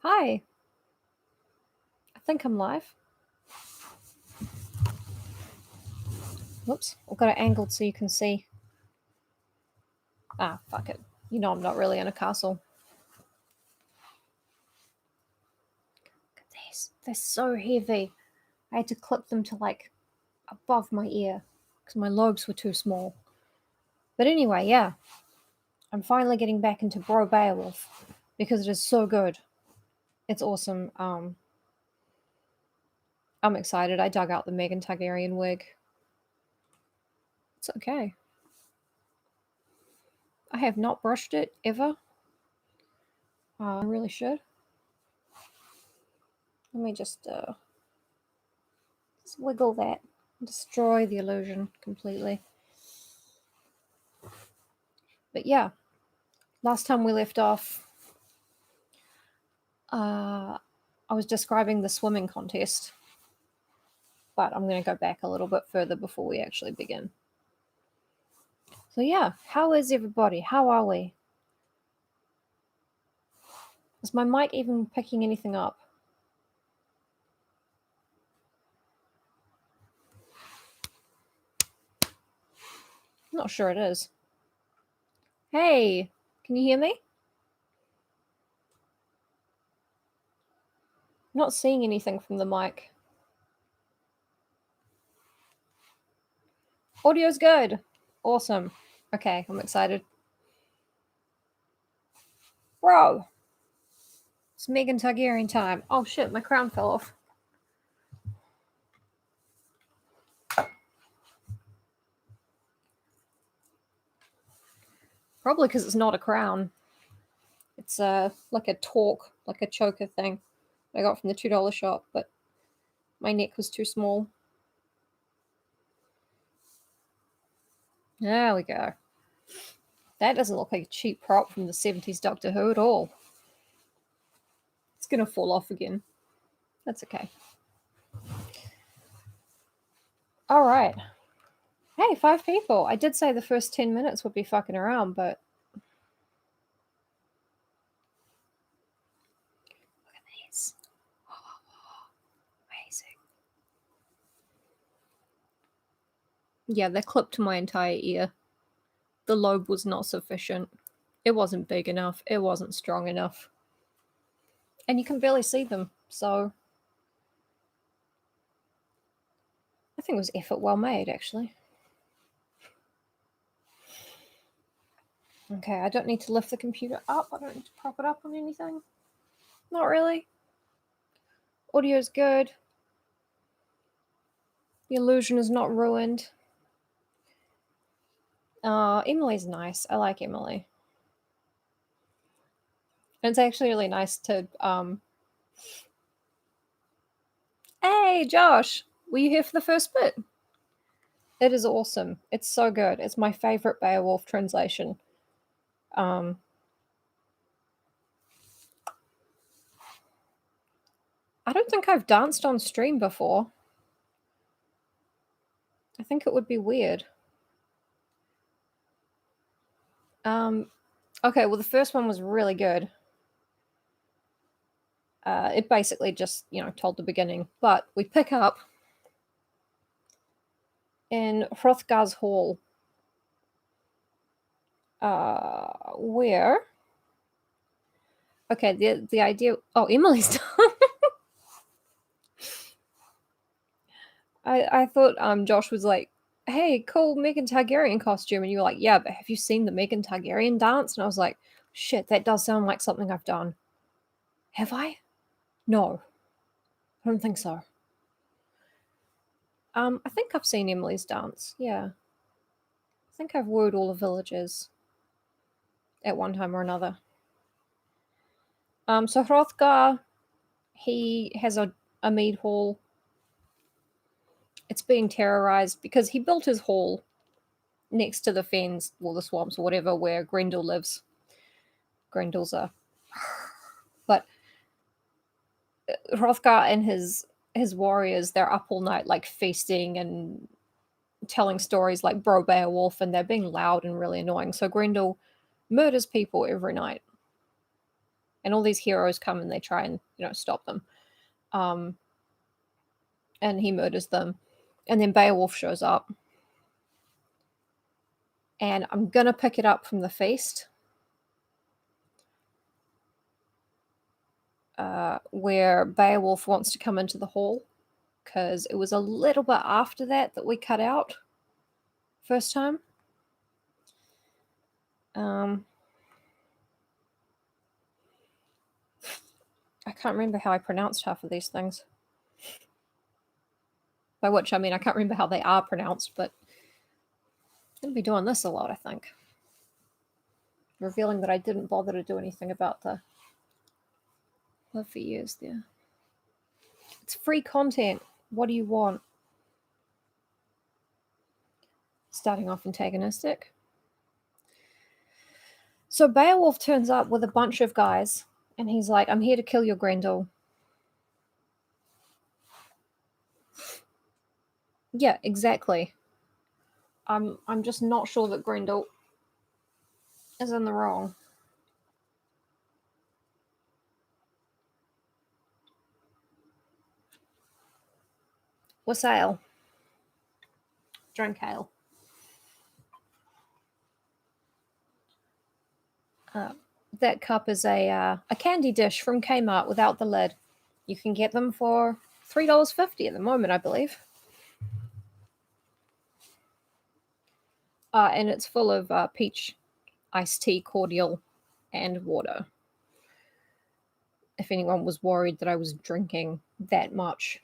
Hi. I think I'm live. Whoops. I've got it angled so you can see. Ah, fuck it. You know I'm not really in a castle. Look at these. They're so heavy. I had to clip them to like above my ear because my lobes were too small. But anyway, yeah. I'm finally getting back into BEOWULF because it is so good. It's awesome. I'm excited. I dug out the Megan Targaryen wig. It's okay. I have not brushed it ever. I really should. Let me just wiggle that. Destroy the illusion completely. But yeah, last time we left off, I was describing the swimming contest. But I'm going to go back a little bit further before we actually begin. So yeah, how is everybody? How are we? Is my mic even picking anything up? I'm not sure it is. Hey, can you hear me? I'm not seeing anything from the mic. Audio's good. Awesome. Okay, I'm excited. Bro, it's Megan Targaryen time. Oh shit, my crown fell off. Probably because it's not a crown. It's like a torque, like a choker thing I got from the $2 shop, but my neck was too small. There we go. That doesn't look like a cheap prop from the 70s Doctor Who at all. It's gonna fall off again. That's okay. Alright. Hey, 5 people. I did say the first 10 minutes would be fucking around, but look at these. Oh, amazing. Yeah, they're clipped to my entire ear. The lobe was not sufficient. It wasn't big enough. It wasn't strong enough. And you can barely see them, so I think it was effort well made, actually. Okay, I don't need to lift the computer up. I don't need to prop it up on anything. Not really. Audio's good. The illusion is not ruined. Emily's nice. I like Emily. And it's actually really nice to Hey, Josh! Were you here for the first bit? It is awesome. It's so good. It's my favorite Beowulf translation. I don't think I've danced on stream before. I think it would be weird. Okay, well, the first one was really good. It basically just, told the beginning. But we pick up in Hrothgar's Hall, where... Okay, the idea... Oh, Emily's done. I thought Josh was like, hey, cool Megan Targaryen costume. And you were like, yeah, but have you seen the Megan Targaryen dance? And I was like, shit, that does sound like something I've done. Have I? No. I don't think so. I think I've seen Emily's dance, yeah. I think I've wooed all the villagers at one time or another. So Hrothgar, he has a mead hall. It's being terrorized because he built his hall next to the fens, or the swamps, or whatever, where Grendel lives. Grendel's a... But Hrothgar and his warriors, they're up all night, like, feasting and telling stories like Bro Beowulf, and they're being loud and really annoying. So Grendel murders people every night. And all these heroes come and they try and, stop them. And he murders them. And then Beowulf shows up. And I'm going to pick it up from the feast. Where Beowulf wants to come into the hall. Because it was a little bit after that we cut out. First time. I can't remember how I pronounced half of these things. By which I mean I can't remember how they are pronounced, but I'm going to be doing this a lot, I think. Revealing that I didn't bother to do anything about the Live for Years there. It's free content. What do you want? Starting off antagonistic. So Beowulf turns up with a bunch of guys, and he's like, I'm here to kill your Grendel. Yeah, exactly. I'm just not sure that Grendel is in the wrong. Wassail. Drink ale. That cup is a candy dish from Kmart without the lid. You can get them for $3.50 at the moment, I believe. And it's full of peach iced tea, cordial, and water. If anyone was worried that I was drinking that much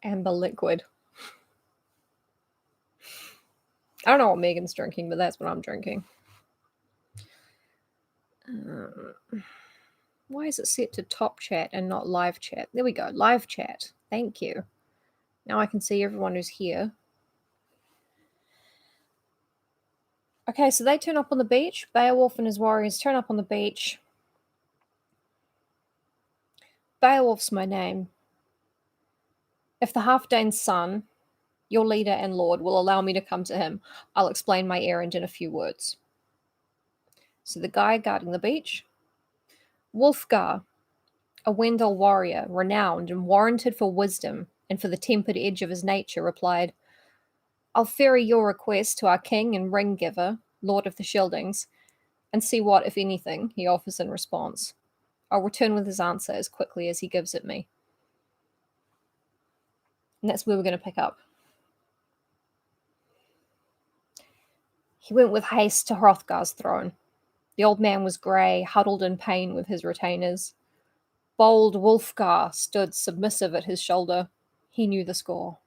amber liquid. I don't know what Megan's drinking, but that's what I'm drinking. Why is it set to top chat and not live chat? There we go, live chat. Thank you. Now I can see everyone who's here. Okay, so they turn up on the beach. Beowulf and his warriors turn up on the beach. Beowulf's my name. If the Halfdane's son, your leader and lord, will allow me to come to him, I'll explain my errand in a few words. So the guy guarding the beach, Wulfgar, a Wendell warrior, renowned and warranted for wisdom and for the tempered edge of his nature, replied, I'll ferry your request to our king and ring giver, Lord of the Scyldings, and see what, if anything, he offers in response. I'll return with his answer as quickly as he gives it me. And that's where we're going to pick up. He went with haste to Hrothgar's throne. The old man was grey, huddled in pain with his retainers. Bold Wulfgar stood submissive at his shoulder. He knew the score.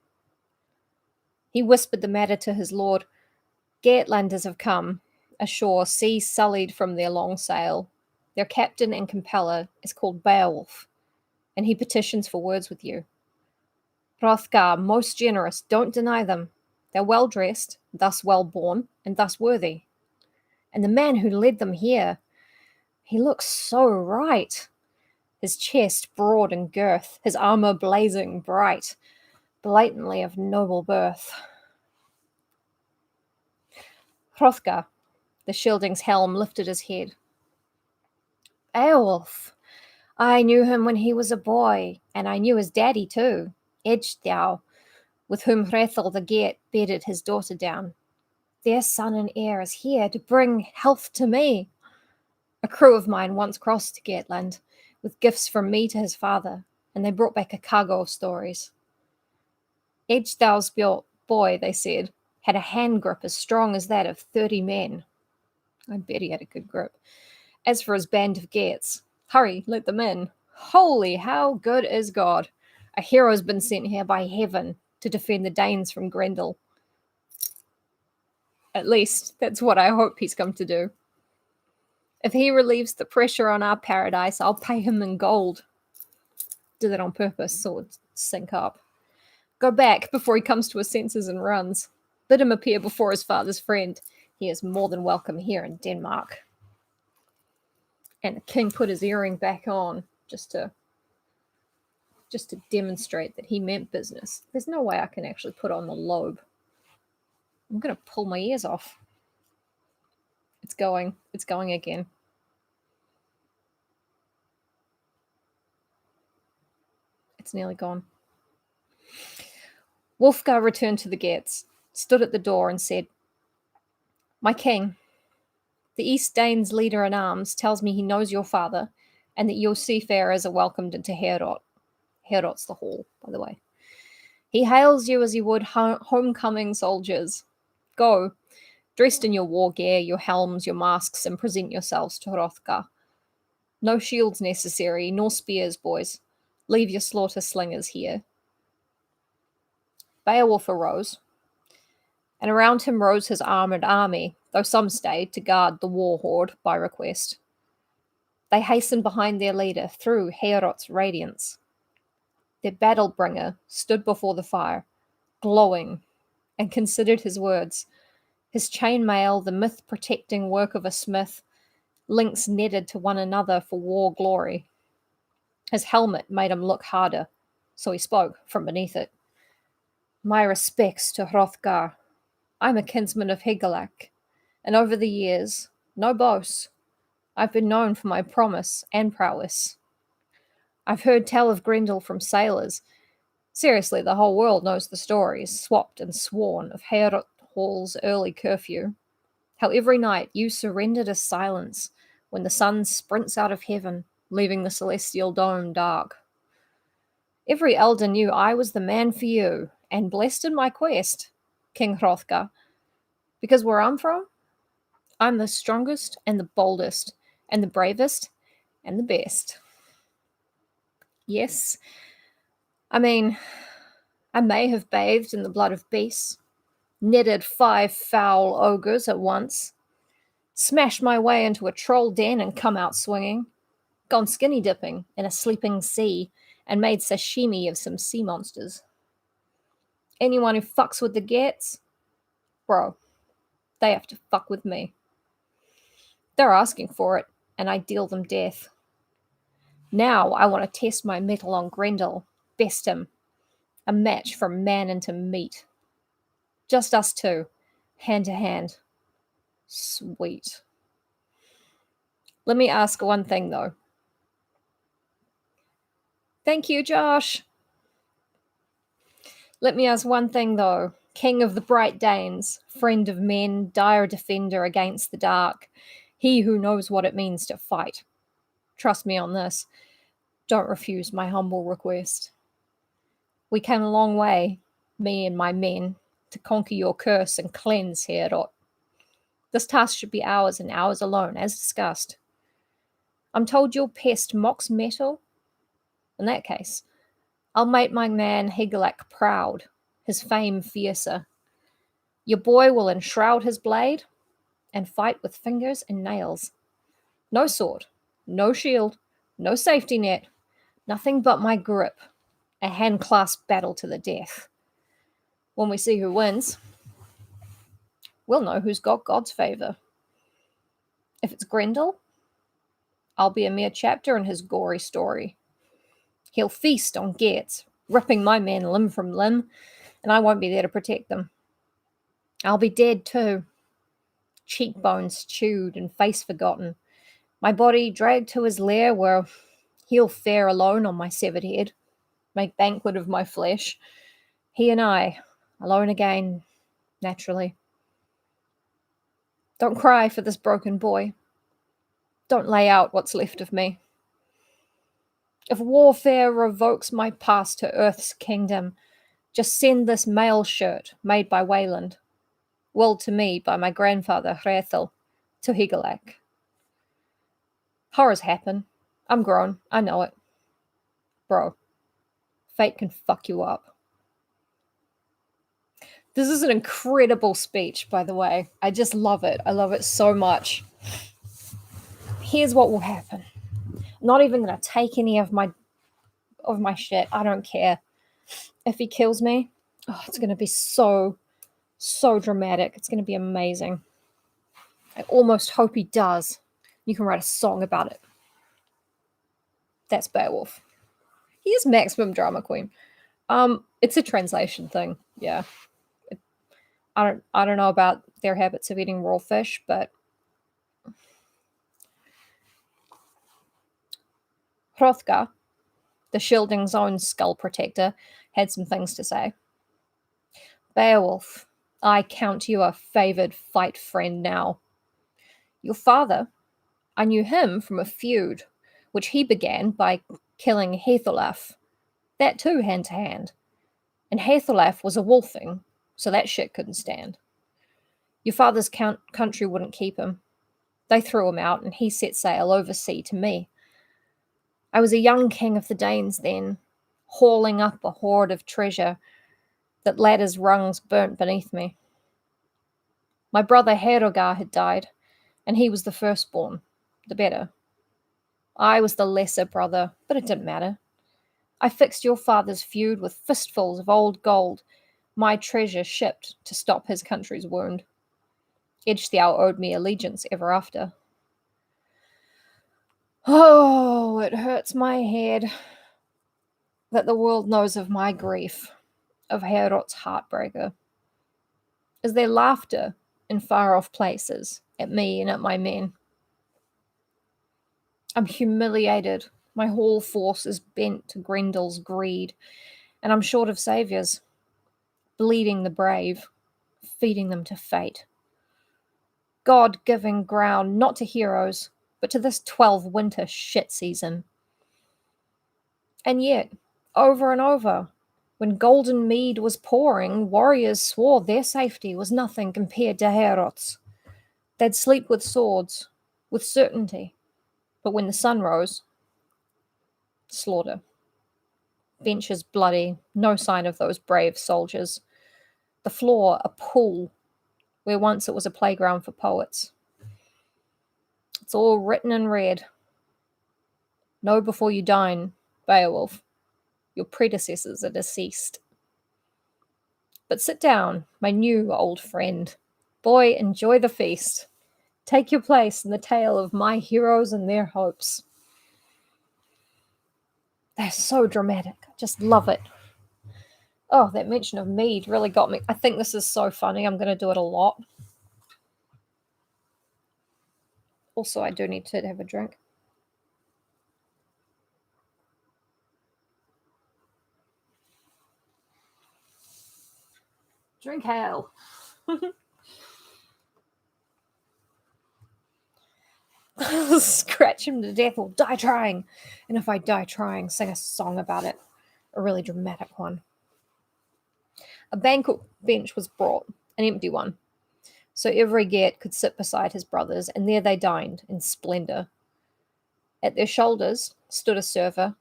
He whispered the matter to his lord. Geatlanders have come, ashore, sea sullied from their long sail. Their captain and compeller is called Beowulf, and he petitions for words with you. Hrothgar, most generous, don't deny them. They're well-dressed, thus well-born, and thus worthy. And the man who led them here, he looks so right. His chest broad in girth, his armor blazing bright, blatantly of noble birth. Hrothgar, the Scyldings' helm, lifted his head. Beowulf, I knew him when he was a boy, and I knew his daddy too, Ecgtheow, with whom Hrethel the Geat bedded his daughter down. Their son and heir is here to bring health to me. A crew of mine once crossed to Geatland with gifts from me to his father, and they brought back a cargo of stories. Ecgtheow's boy, they said, had a hand grip as strong as that of 30 men. I bet he had a good grip. As for his band of Geats, hurry, let them in. Holy, how good is God! A hero's been sent here by heaven to defend the Danes from Grendel. At least, that's what I hope he's come to do. If he relieves the pressure on our paradise, I'll pay him in gold. Did that on purpose, so it would sink up. Go back before he comes to his senses and runs. Bid him appear before his father's friend. He is more than welcome here in Denmark. And the king put his earring back on just to demonstrate that he meant business. There's no way I can actually put on the lobe. I'm going to pull my ears off. It's going again. It's nearly gone. Wulfgar returned to the gates, stood at the door, and said, "My king, the East Danes' leader in arms tells me he knows your father, and that your seafarers are welcomed into Heorot. Heorot's the hall, by the way. He hails you as you would homecoming soldiers. Go, dressed in your war gear, your helms, your masks, and present yourselves to Hrothgar. No shields necessary, nor spears, boys. Leave your slaughter slingers here." Beowulf arose, and around him rose his armoured army, though some stayed to guard the war horde by request. They hastened behind their leader through Heorot's radiance. Their battle-bringer stood before the fire, glowing, and considered his words. His chainmail, the myth-protecting work of a smith, links netted to one another for war glory. His helmet made him look harder, so he spoke from beneath it. "My respects to Hrothgar. I'm a kinsman of Higelac, and over the years, no boast, I've been known for my promise and prowess. I've heard tell of Grendel from sailors. Seriously, the whole world knows the stories, swapped and sworn, of Heorot Hall's early curfew. How every night you surrendered a silence when the sun sprints out of heaven, leaving the celestial dome dark. Every elder knew I was the man for you, and blessed in my quest, King Hrothgar, because where I'm from, I'm the strongest and the boldest and the bravest and the best. Yes, I mean, I may have bathed in the blood of beasts, netted 5 foul ogres at once, smashed my way into a troll den and come out swinging, gone skinny dipping in a sleeping sea, and made sashimi of some sea monsters. Anyone who fucks with the Gets, bro, they have to fuck with me. They're asking for it, and I deal them death. Now I want to test my mettle on Grendel, best him, a match from man into meat. Just us two, hand to hand. Sweet. Let me ask one thing, though." "Thank you, Josh." "Let me ask one thing, though. King of the Bright Danes, friend of men, dire defender against the dark, he who knows what it means to fight. Trust me on this. Don't refuse my humble request. We came a long way, me and my men, to conquer your curse and cleanse Heorot. This task should be ours and ours alone, as discussed. I'm told your pest mocks metal. In that case, I'll make my man Higelac proud, his fame fiercer. Your boy will enshroud his blade and fight with fingers and nails. No sword, no shield, no safety net, nothing but my grip, a hand-clasp battle to the death. When we see who wins, we'll know who's got God's favor. If it's Grendel, I'll be a mere chapter in his gory story. He'll feast on Geats, ripping my men limb from limb, and I won't be there to protect them. I'll be dead too, cheekbones chewed and face forgotten, my body dragged to his lair where he'll fare alone on my severed head, make banquet of my flesh. He and I, alone again, naturally. Don't cry for this broken boy. Don't lay out what's left of me. If warfare revokes my pass to Earth's kingdom, just send this mail shirt made by Wayland, willed to me by my grandfather Hrethel, to Higelac. Horrors happen. I'm grown. I know it. Bro, fate can fuck you up." This is an incredible speech, by the way. I just love it. I love it so much. Here's what will happen. I'm not even going to take any of my shit. I don't care. If he kills me, it's going to be so dramatic. It's going to be amazing. I almost hope he does. You can write a song about it. That's Beowulf. He is maximum drama queen. It's a translation thing. Yeah. I don't know about their habits of eating raw fish, but Hrothgar, The Shielding's own skull protector had some things to say. Beowulf, I count you a favoured fight friend now. Your father, I knew him from a feud, which he began by killing Haethelaf. That too, hand to hand. And Haethelaf was a wolfing, so that shit couldn't stand. Your father's country wouldn't keep him. They threw him out, and he set sail oversea to me. I was a young king of the Danes then, hauling up a hoard of treasure that ladder's rungs burnt beneath me. My brother Herogar had died, and he was the firstborn, the better. I was the lesser brother, but it didn't matter. I fixed your father's feud with fistfuls of old gold, my treasure shipped to stop his country's wound. Edgetheow owed me allegiance ever after. Oh, it hurts my head that the world knows of my grief, of Heorot's heartbreaker. Is there laughter in far-off places at me and at my men? I'm humiliated. My whole force is bent to Grendel's greed, and I'm short of saviours, bleeding the brave, feeding them to fate. God-giving ground, not to heroes, but to this 12-winter shit season. And yet, over and over, when golden mead was pouring, warriors swore their safety was nothing compared to Heorot's. They'd sleep with swords, with certainty. But when the sun rose, slaughter. Benches bloody, no sign of those brave soldiers. The floor a pool, where once it was a playground for poets. It's all written in red. Know before you dine, Beowulf. Your predecessors are deceased. But sit down, my new old friend. Boy, enjoy the feast. Take your place in the tale of my heroes and their hopes. They're so dramatic. I just love it. Oh, that mention of mead really got me. I think this is so funny. I'm going to do it a lot. Also, I do need to have a drink. Drink ale. Scratch him to death or die trying. And if I die trying, sing a song about it. A really dramatic one. A banquet bench was brought, an empty one. So every Geat could sit beside his brothers, and there they dined in splendour. At their shoulders stood a server,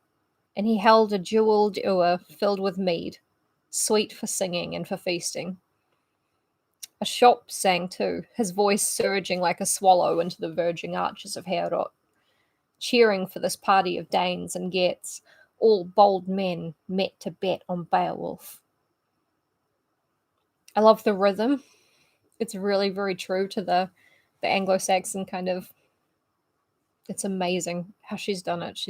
and he held a jewelled ewer filled with mead, sweet for singing and for feasting. A shop sang too, his voice surging like a swallow into the verging arches of Heorot, cheering for this party of Danes and Geats, all bold men met to bet on Beowulf. I love the rhythm. It's really very true to the Anglo-Saxon kind of. It's amazing how she's done it.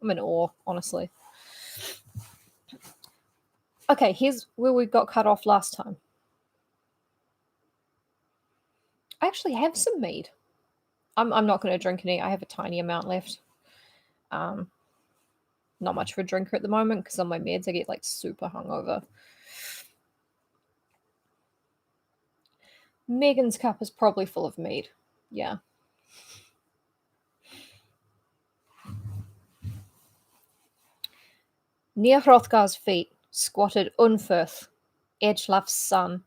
I'm in awe, honestly. Okay, here's where we got cut off last time. I actually have some mead. I'm not going to drink any. I have a tiny amount left. Not much of a drinker at the moment because on my meds I get like super hungover. Megan's cup is probably full of mead. Yeah. Near Hrothgar's feet squatted Unferth, Edgelaf's son,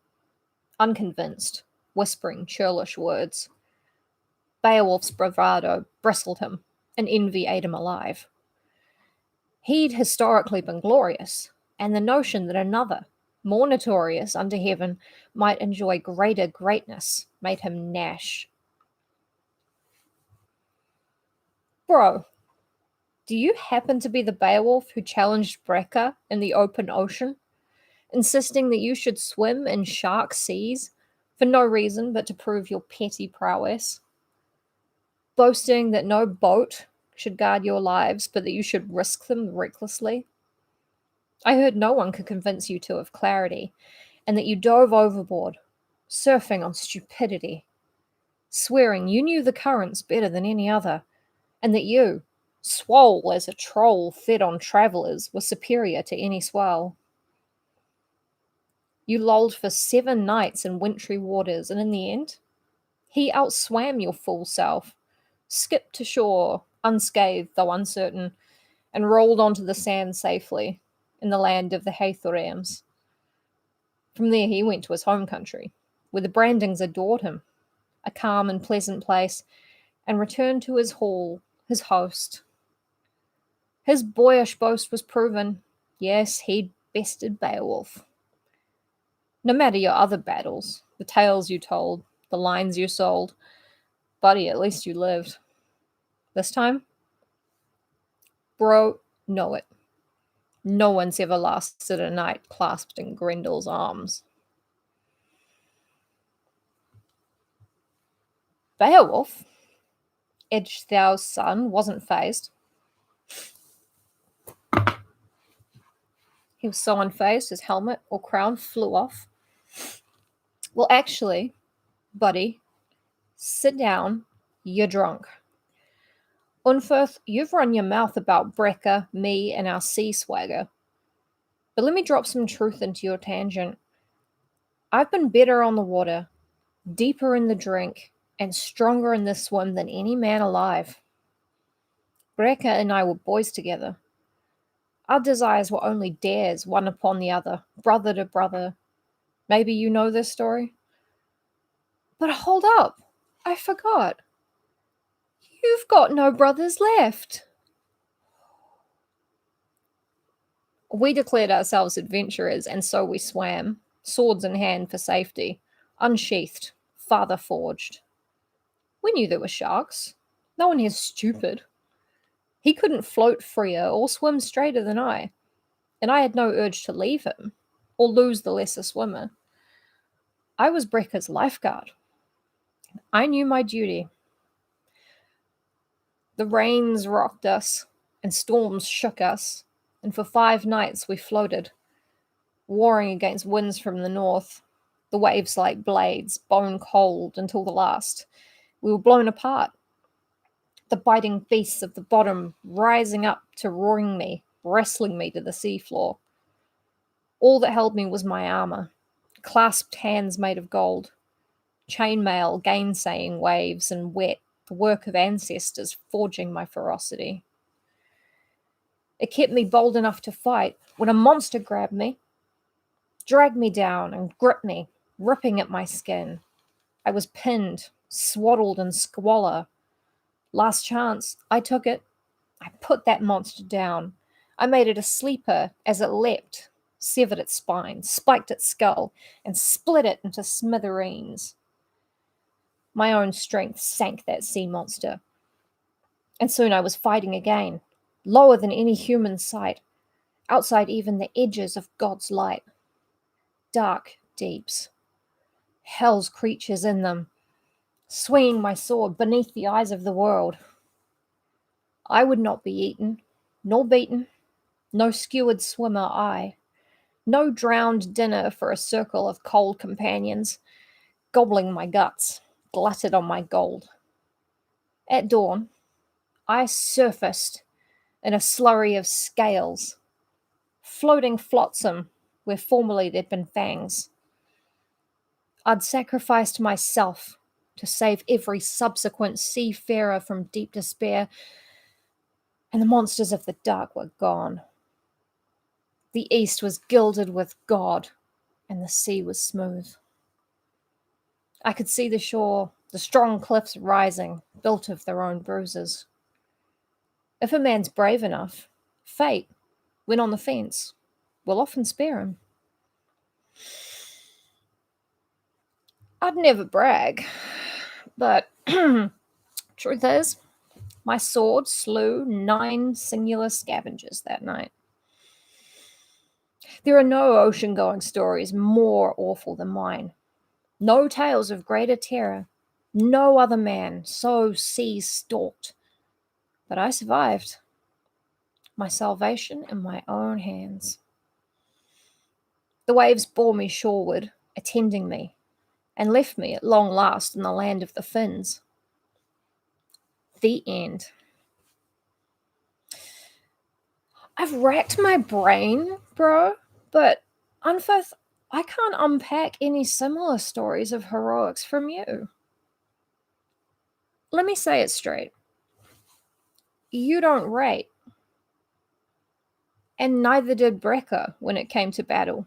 unconvinced, whispering churlish words. Beowulf's bravado bristled him, and envy ate him alive. He'd historically been glorious, and the notion that another, more notorious under heaven, might enjoy greater greatness made him gnash. Bro, do you happen to be the Beowulf who challenged Breca in the open ocean, insisting that you should swim in shark seas for no reason but to prove your petty prowess? Boasting that no boat should guard your lives, but that you should risk them recklessly? I heard no one could convince you to of clarity, and that you dove overboard, surfing on stupidity, swearing you knew the currents better than any other, and that you, swole as a troll fed on travellers, were superior to any swell. You lolled for 7 nights in wintry waters, and in the end, he outswam your fool self, skipped to shore, unscathed though uncertain, and rolled onto the sand safely in the land of the Hathorams. From there he went to his home country, where the Brandings adored him, a calm and pleasant place, and returned to his hall, his host. His boyish boast was proven. Yes, he'd bested Beowulf. No matter your other battles, the tales you told, the lines you sold, buddy, at least you lived. This time, bro, know it. No one's ever lasted a night clasped in Grendel's arms. Beowulf, Ecgtheow's son, wasn't fazed. He was so unfazed his helmet or crown flew off. Well, actually, buddy, sit down, you're drunk. Unferth, you've run your mouth about Breca, me, and our sea swagger. But let me drop some truth into your tangent. I've been better on the water, deeper in the drink, and stronger in the swim than any man alive. Breca and I were boys together. Our desires were only dares, one upon the other, brother to brother. Maybe you know this story? But hold up, I forgot. You've got no brothers left. We declared ourselves adventurers, and so we swam, swords in hand for safety, unsheathed, father forged. We knew there were sharks. No one here's stupid. He couldn't float freer or swim straighter than I, and I had no urge to leave him or lose the lesser swimmer. I was Brecca's lifeguard. I knew my duty. The rains rocked us, and storms shook us, and for 5 nights we floated, warring against winds from the north, the waves like blades, bone cold until the last. We were blown apart, the biting beasts of the bottom rising up to roaring me, wrestling me to the seafloor. All that held me was my armor, clasped hands made of gold, chainmail gainsaying waves, and wet, the work of ancestors forging my ferocity. It kept me bold enough to fight when a monster grabbed me, dragged me down, and gripped me, ripping at my skin. I was pinned, swaddled in squalor. Last chance, I took it. I put that monster down. I made it a sleeper as it leapt, severed its spine, spiked its skull, and split it into smithereens. My own strength sank that sea monster. And soon I was fighting again, lower than any human sight, outside even the edges of God's light. Dark deeps, hell's creatures in them, swinging my sword beneath the eyes of the world. I would not be eaten, nor beaten, no skewered swimmer I, no drowned dinner for a circle of cold companions, gobbling my guts, glutted on my gold. At dawn, I surfaced in a slurry of scales, floating flotsam where formerly there'd been fangs. I'd sacrificed myself to save every subsequent seafarer from deep despair, and the monsters of the dark were gone. The east was gilded with God, and the sea was smooth. I could see the shore, the strong cliffs rising, built of their own bruises. If a man's brave enough, fate, when on the fence, will often spare him. I'd never brag, but truth is, my sword slew 9 singular scavengers that night. There are no ocean-going stories more awful than mine. No tales of greater terror. No other man so sea-stalked. But I survived. My salvation in my own hands. The waves bore me shoreward, attending me, and left me at long last in the land of the Finns. The end. I've racked my brain, bro, but Unfaith, I can't unpack any similar stories of heroics from you. Let me say it straight. You don't rate, and neither did Brecker when it came to battle.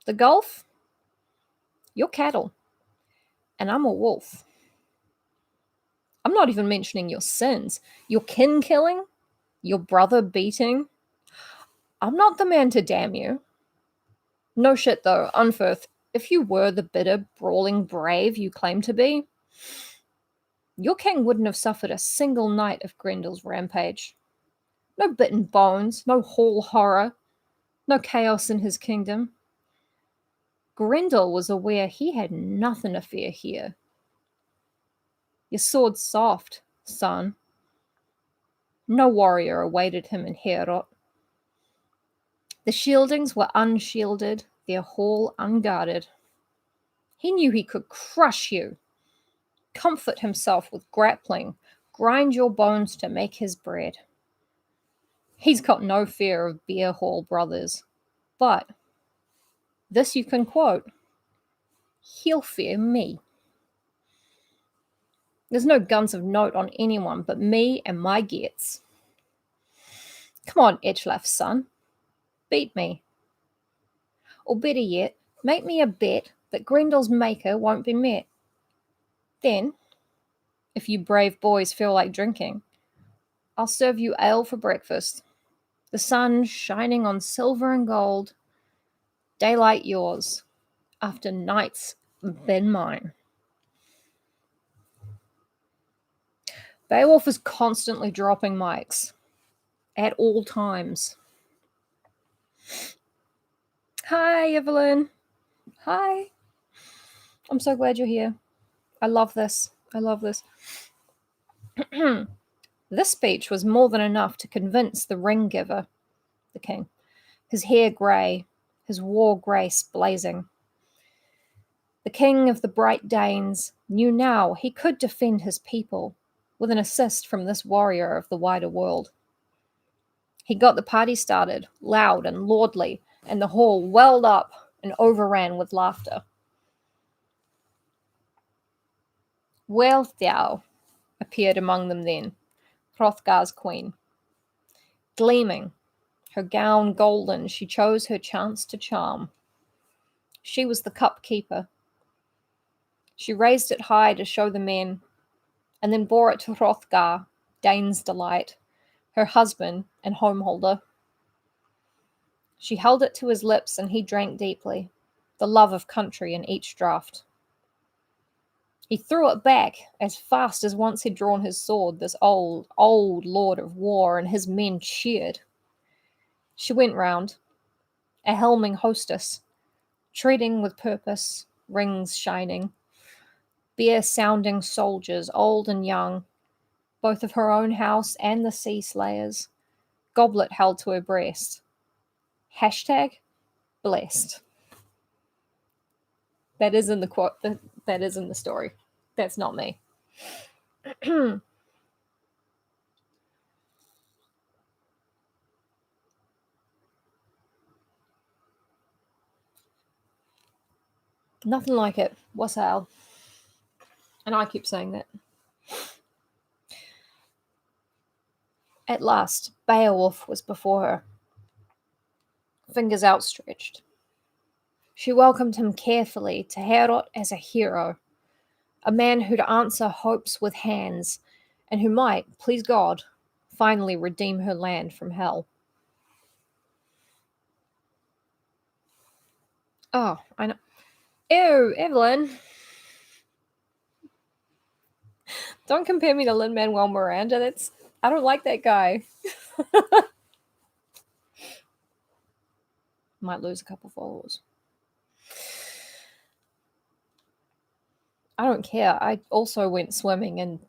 The Gulf? You're cattle, and I'm a wolf. I'm not even mentioning your sins. Your kin killing? Your brother beating? I'm not the man to damn you. No shit though, Unferth, if you were the bitter, brawling brave you claim to be, your king wouldn't have suffered a single night of Grendel's rampage. No bitten bones, no hall horror, no chaos in his kingdom. Grendel was aware he had nothing to fear here. Your sword's soft, son. No warrior awaited him in Heorot. The shieldings were unshielded, their hall unguarded. He knew he could crush you, comfort himself with grappling, grind your bones to make his bread. He's got no fear of beer hall brothers, but this you can quote, he'll fear me. There's no guns of note on anyone but me and my geats. Come on, Edgelaf's son, beat me. Or better yet, make me a bet that Grendel's maker won't be met. Then, if you brave boys feel like drinking, I'll serve you ale for breakfast. The sun shining on silver and gold, daylight yours, after night's been mine. Beowulf is constantly dropping mics, at all times. Hi, Evelyn. Hi. I'm so glad you're here. I love this. I love this. This speech was more than enough to convince the ring giver, the king, his hair grey, his war grace blazing. The king of the bright Danes knew now he could defend his people with an assist from this warrior of the wider world. He got the party started, loud and lordly, and the hall welled up and overran with laughter. Wealhtheow appeared among them then, Hrothgar's queen. Gleaming, her gown golden, she chose her chance to charm. She was the cup keeper. She raised it high to show the men, and then bore it to Hrothgar, Dane's delight, her husband and homeholder. She held it to his lips, and he drank deeply, the love of country in each draught. He threw it back as fast as once he'd drawn his sword, this old, old lord of war, and his men cheered. She went round, a helming hostess, treading with purpose, rings shining, beer-sounding soldiers, old and young, both of her own house and the sea slayers, goblet held to her breast. Hashtag blessed. That is in the quote. That is in the story. That's not me. Nothing like it. Wassail. And I keep saying that. At last, Beowulf was before her, fingers outstretched. She welcomed him carefully to Heorot as a hero, a man who'd answer hopes with hands, and who might, please God, finally redeem her land from hell. Oh, I know. Ew, Evelyn. Don't compare me to Lin-Manuel Miranda. I don't like that guy. Might lose a couple followers. I don't care. I also went swimming and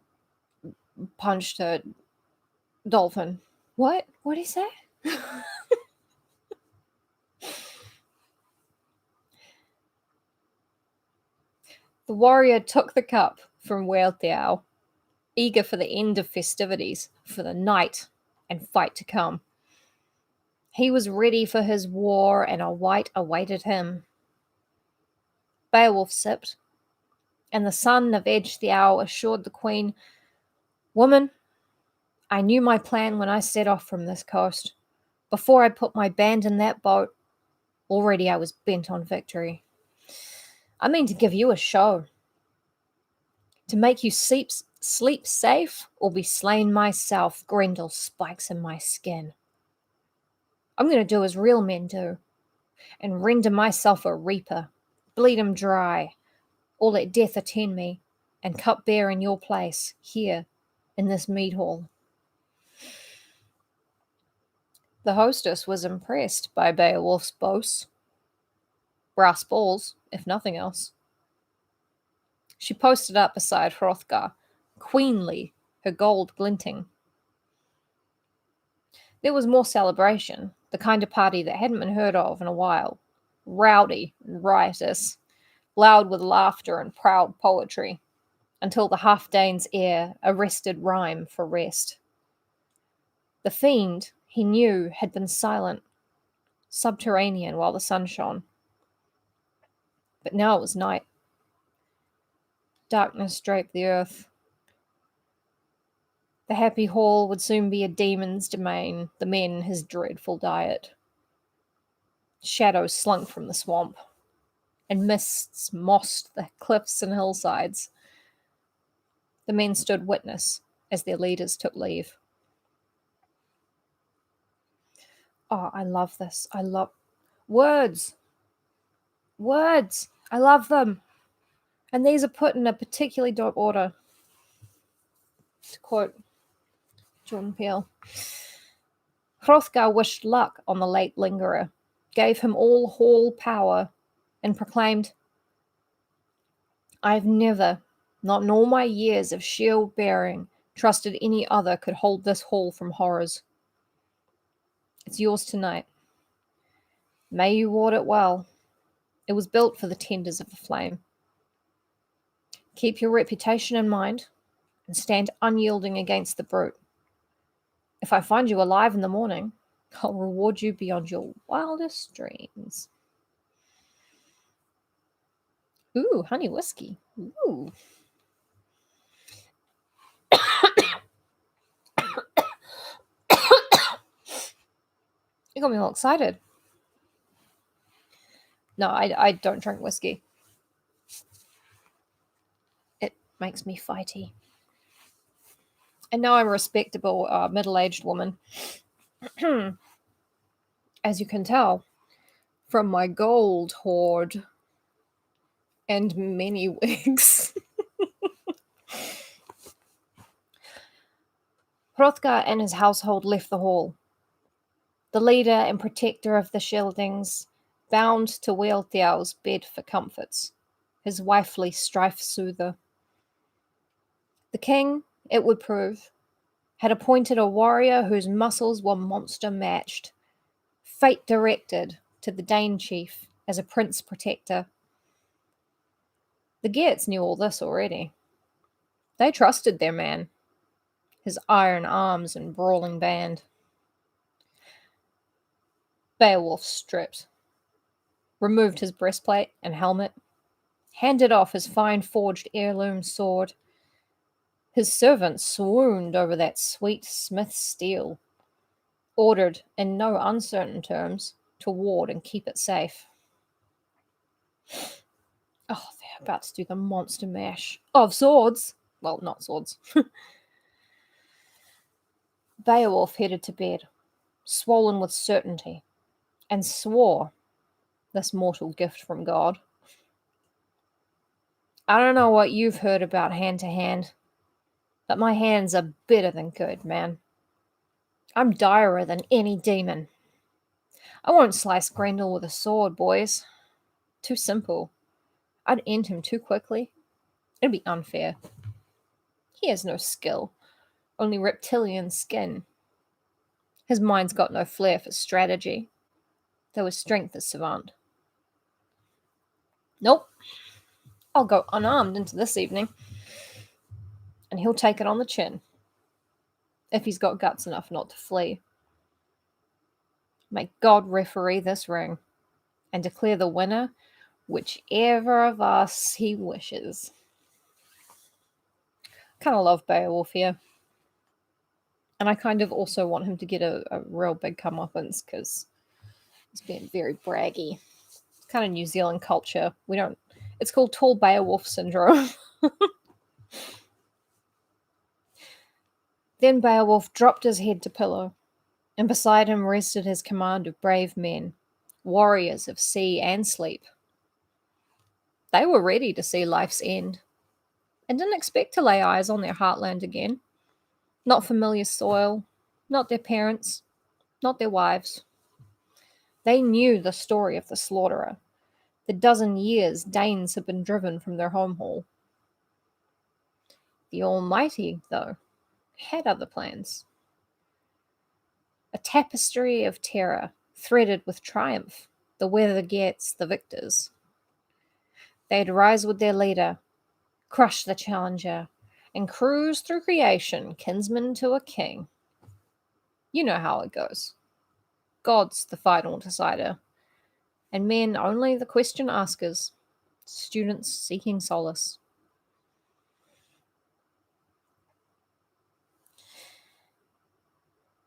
punched a dolphin. What? What is that? The warrior took the cup from Wealhtheow, eager for the end of festivities, for the night and fight to come. He was ready for his war, and a wight awaited him. Beowulf sipped, and the son of Edge the Owl assured the queen, "Woman, I knew my plan when I set off from this coast. Before I put my band in that boat, already I was bent on victory. I mean to give you a show, to make you sleep safe or be slain myself, Grendel spikes in my skin. I'm going to do as real men do, and render myself a reaper, bleed 'em dry, or let death attend me, and cupbearer in your place, here, in this mead hall." The hostess was impressed by Beowulf's boasts. Brass balls, if nothing else. She posted up beside Hrothgar, queenly, her gold glinting. There was more celebration, the kind of party that hadn't been heard of in a while. Rowdy and riotous, loud with laughter and proud poetry, until the half-Dane's ear arrested rhyme for rest. The fiend, he knew, had been silent, subterranean while the sun shone. But now it was night. Darkness draped the earth. The happy hall would soon be a demon's domain, the men his dreadful diet. Shadows slunk from the swamp, and mists mossed the cliffs and hillsides. The men stood witness as their leaders took leave. Oh, I love this. I love words. Words. I love them. And these are put in a particularly dope order. To quote Jordan Peele. Hrothgar wished luck on the late lingerer, gave him all hall power, and proclaimed, "I have never, not in all my years of shield bearing, trusted any other could hold this hall from horrors. It's yours tonight. May you ward it well. It was built for the tenders of the flame. Keep your reputation in mind, and stand unyielding against the brute. If I find you alive in the morning, I'll reward you beyond your wildest dreams." Ooh, honey whiskey. Ooh. You got me all excited. No, I don't drink whiskey. It makes me fighty. And now I'm a respectable middle-aged woman. As you can tell from my gold hoard and many wigs. Hrothgar and his household left the hall. The leader and protector of the Scyldings bound to Wealhtheow's bed for comforts, his wifely strife-soother. The king, it would prove, had appointed a warrior whose muscles were monster-matched, fate-directed to the Dane chief as a prince protector. The Geats knew all this already. They trusted their man, his iron arms and brawling band. Beowulf stripped, removed his breastplate and helmet, handed off his fine-forged heirloom sword. His servants swooned over that sweet smith's steel, ordered in no uncertain terms to ward and keep it safe. Oh, they're about to do the monster mash of swords. Well, not swords. Beowulf headed to bed, swollen with certainty, and swore, this mortal gift from God, "I don't know what you've heard about hand-to-hand, but my hands are better than good, man. I'm direr than any demon. I won't slice Grendel with a sword, boys. Too simple. I'd end him too quickly. It'd be unfair. He has no skill, only reptilian skin. His mind's got no flair for strategy, though his strength is savant. Nope. I'll go unarmed into this evening, and he'll take it on the chin, if he's got guts enough not to flee. May God referee this ring and declare the winner whichever of us he wishes. Kind of love Beowulf here. And I kind of also want him to get a real big comeuppance because he's being very braggy. It's kind of New Zealand culture. It's called tall Beowulf syndrome. Then Beowulf dropped his head to pillow, and beside him rested his command of brave men, warriors of sea and sleep. They were ready to see life's end, and didn't expect to lay eyes on their heartland again. Not familiar soil, not their parents, not their wives. They knew the story of the slaughterer, the dozen years Danes had been driven from their home hall. The Almighty, though, had other plans. A tapestry of terror, threaded with triumph, the weather gets the victors. They'd rise with their leader, crush the challenger, and cruise through creation, kinsman to a king. You know how it goes. God's the final decider, and men only the question askers, students seeking solace.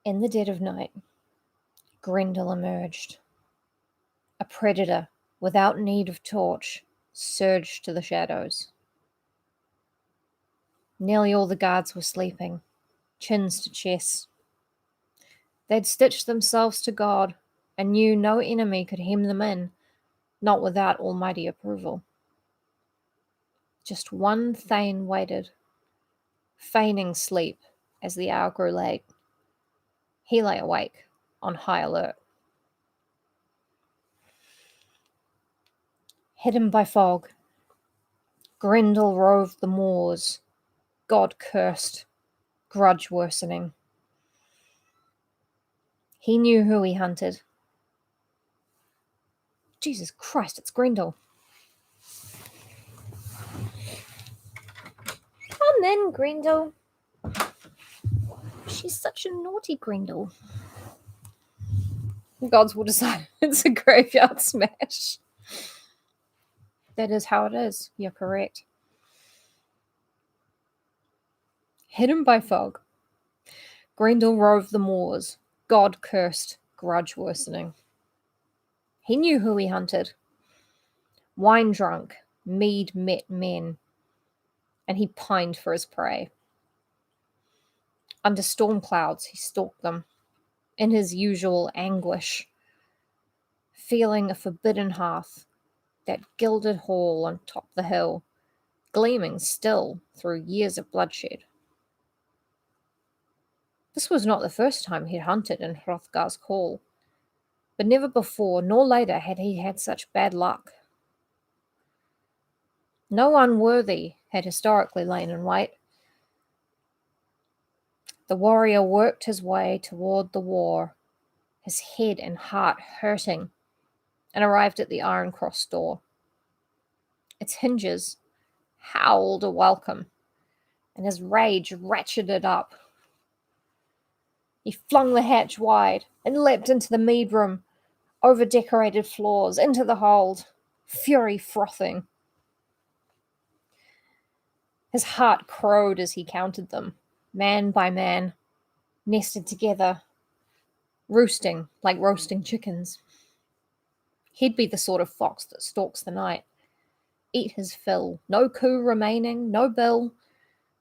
In the dead of night, Grendel emerged. A predator, without need of torch, surged to the shadows. Nearly all the guards were sleeping, chins to chests. They'd stitched themselves to God and knew no enemy could hem them in, not without almighty approval. Just one Thane waited, feigning sleep as the hour grew late. He lay awake, on high alert. Hidden by fog, Grendel roved the moors, God cursed, grudge worsening. He knew who he hunted. Jesus Christ, it's Grendel. Come in, Grendel. She's such a naughty Grendel. Gods will decide it's a graveyard smash. That is how it is. You're correct. Hidden by fog, Grendel roved the moors, God cursed, grudge worsening. He knew who he hunted. Wine drunk, mead met men, and he pined for his prey. Under storm clouds, he stalked them, in his usual anguish, feeling a forbidden hearth, that gilded hall on top the hill, gleaming still through years of bloodshed. This was not the first time he'd hunted in Hrothgar's call, but never before nor later had he had such bad luck. No unworthy had historically lain in wait. The warrior worked his way toward the war, his head and heart hurting, and arrived at the Iron Cross door. Its hinges howled a welcome, and his rage ratcheted up. He flung the hatch wide and leapt into the mead room, over decorated floors, into the hold, fury frothing. His heart crowed as he counted them, man by man, nested together, roosting like roasting chickens. He'd be the sort of fox that stalks the night, eat his fill, no coup remaining, no bill,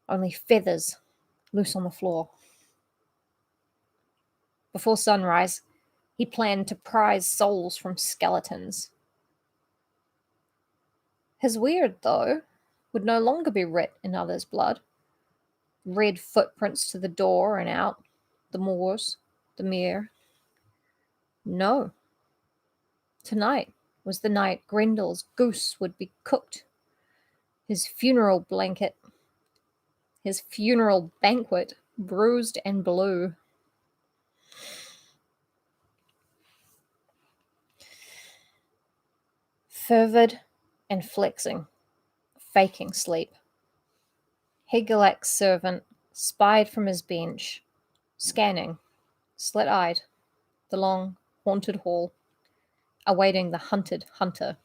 only feathers loose on the floor. Before sunrise, he planned to prize souls from skeletons. His weird, though, would no longer be writ in others' blood. Red footprints to the door and out, the moors, the mere. No. Tonight was the night Grendel's goose would be cooked. His funeral banquet bruised and blue. Fervid and flexing, faking sleep. Higelac servant spied from his bench, scanning, slit-eyed, the long, haunted hall, awaiting the hunted hunter.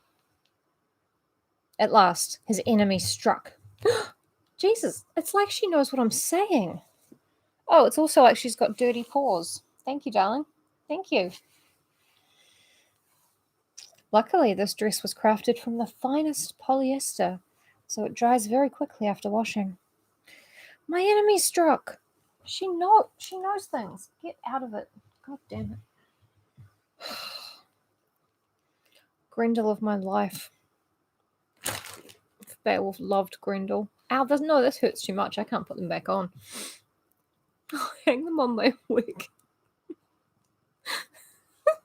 At last, his enemy struck. Jesus, it's like she knows what I'm saying. Oh, it's also like she's got dirty paws. Thank you, darling. Thank you. Luckily, this dress was crafted from the finest polyester, so it dries very quickly after washing. My enemy struck. She knows things. Get out of it. God damn it. Grendel of my life. Beowulf loved Grendel. Ow, this hurts too much. I can't put them back on. Hang them on my wig.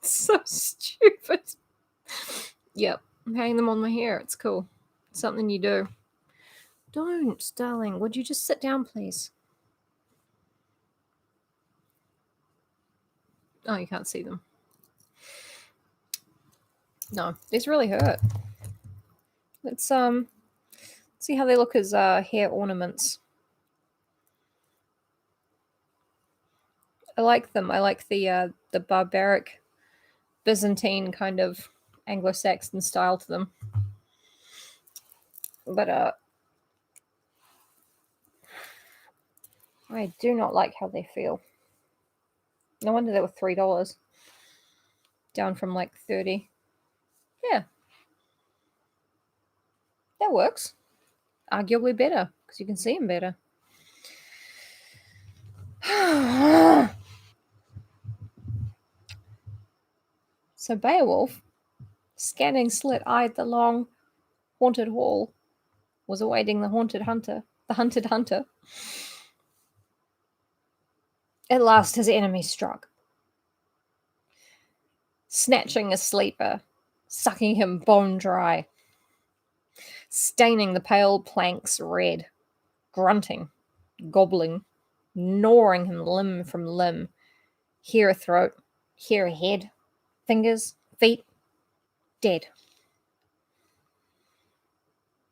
So stupid. Yep, I'm hanging them on my hair. It's cool. It's something you do. Don't, darling. Would you just sit down, please? Oh, you can't see them. No, these really hurt. Let's see how they look as hair ornaments. I like them. I like the barbaric Byzantine kind of Anglo-Saxon style to them. But I do not like how they feel. No wonder they were $3. Down from like 30. Yeah. That works. Arguably better, because you can see them better. So Beowulf, scanning slit-eyed the long, haunted hall, was awaiting the hunted hunter. At last his enemy struck, snatching a sleeper, sucking him bone dry, staining the pale planks red, grunting, gobbling, gnawing him limb from limb, here a throat, here a head, fingers, feet, dead.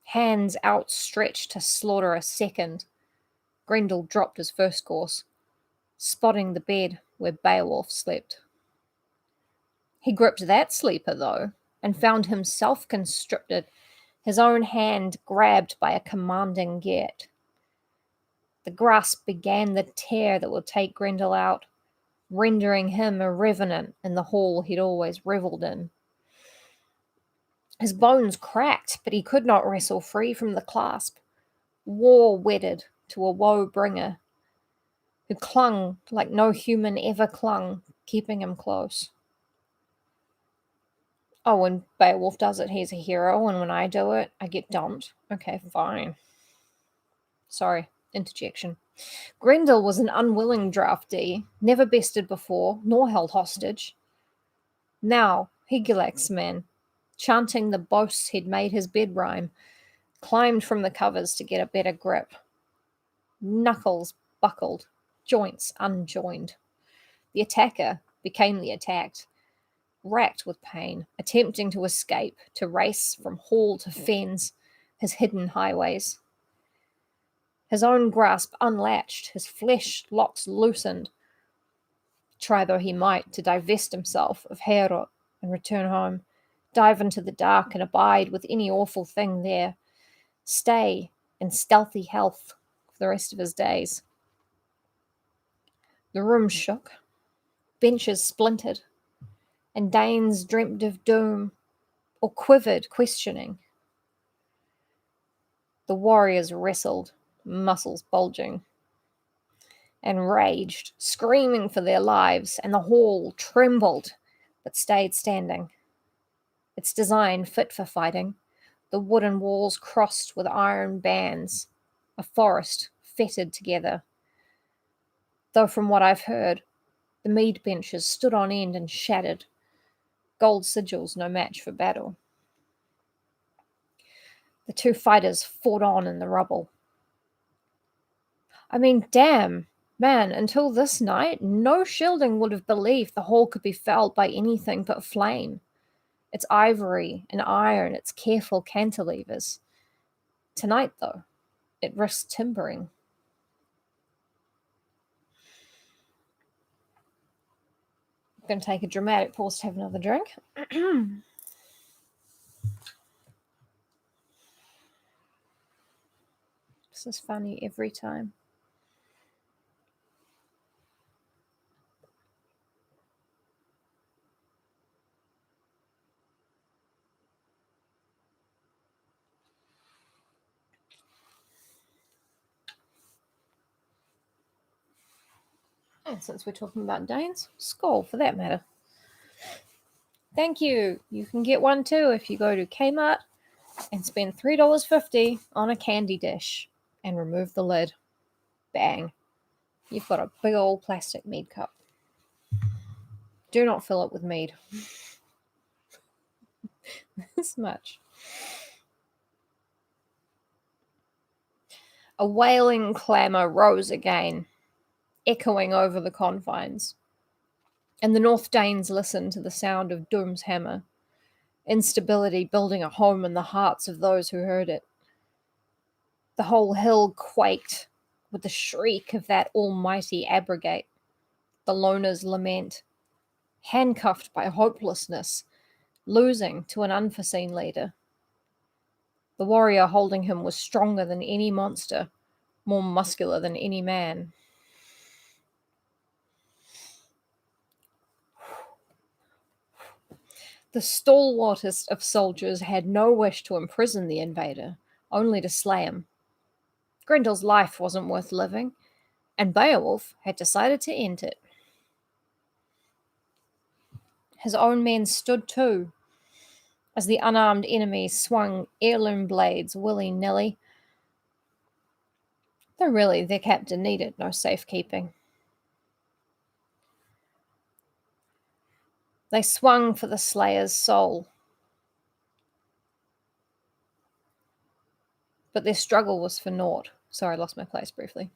Hands outstretched to slaughter a second, Grendel dropped his first course, spotting the bed where Beowulf slept. He gripped that sleeper, though, and found himself constricted, his own hand grabbed by a commanding get. The grasp began the tear that would take Grendel out, rendering him a revenant in the hall he'd always revelled in. His bones cracked, but he could not wrestle free from the clasp, war wedded to a woe-bringer who clung like no human ever clung, keeping him close. Oh, when Beowulf does it, he's a hero, and when I do it, I get dumped. Okay, fine. Sorry, interjection. Grendel was an unwilling draftee, never bested before, nor held hostage. Now, Higelac man, chanting the boasts he'd made his bed rhyme, climbed from the covers to get a better grip. Knuckles buckled, joints unjoined. The attacker became the attacked, racked with pain, attempting to escape, to race from hall to fens, his hidden highways. His own grasp unlatched, his flesh locks loosened, try though he might to divest himself of Heorot and return home, dive into the dark and abide with any awful thing there, stay in stealthy health for the rest of his days. The room shook, benches splintered, and Danes dreamt of doom or quivered, questioning. The warriors wrestled, muscles bulging, and raged, screaming for their lives, and the hall trembled but stayed standing. Its design fit for fighting, the wooden walls crossed with iron bands, a forest fettered together. Though from what I've heard, the mead benches stood on end and shattered, gold sigils no match for battle. The two fighters fought on in the rubble. I mean, damn, man, until this night, no shielding would have believed the hall could be felled by anything but flame. Its ivory and iron, its careful cantilevers. Tonight, though, it risked timbering. going to take a dramatic pause to have another drink. This is funny every time. And since we're talking about Danes, skull for that matter. Thank you. You can get one too if you go to Kmart and spend $3.50 on a candy dish and remove the lid. Bang. You've got a big old plastic mead cup. Do not fill it with mead. This much. A wailing clamour rose again, echoing over the confines. And the North Danes listened to the sound of Doom's hammer, instability building a home in the hearts of those who heard it. The whole hill quaked with the shriek of that almighty abrogate, the loner's lament, handcuffed by hopelessness, losing to an unforeseen leader. The warrior holding him was stronger than any monster, more muscular than any man. The stalwartest of soldiers had no wish to imprison the invader, only to slay him. Grendel's life wasn't worth living, and Beowulf had decided to end it. His own men stood too, as the unarmed enemy swung heirloom blades willy-nilly, though really their captain needed no safekeeping. They swung for the slayer's soul, but their struggle was for naught. Sorry, I lost my place briefly.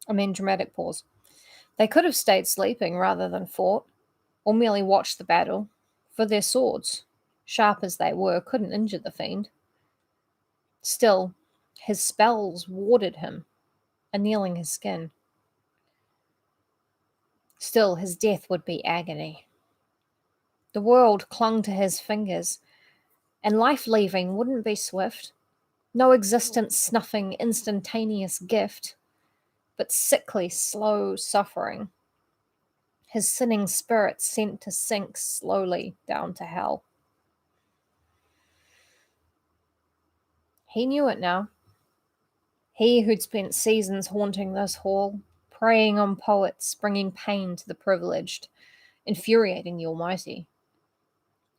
Dramatic pause. They could have stayed sleeping rather than fought, or merely watched the battle, for their swords, sharp as they were, couldn't injure the fiend. Still, his spells warded him, annealing his skin. Still, his death would be agony. The world clung to his fingers, and life leaving wouldn't be swift. No existence snuffing instantaneous gift, but sickly, slow suffering. His sinning spirit sent to sink slowly down to hell. He knew it now. He who'd spent seasons haunting this hall, preying on poets, bringing pain to the privileged, infuriating the almighty.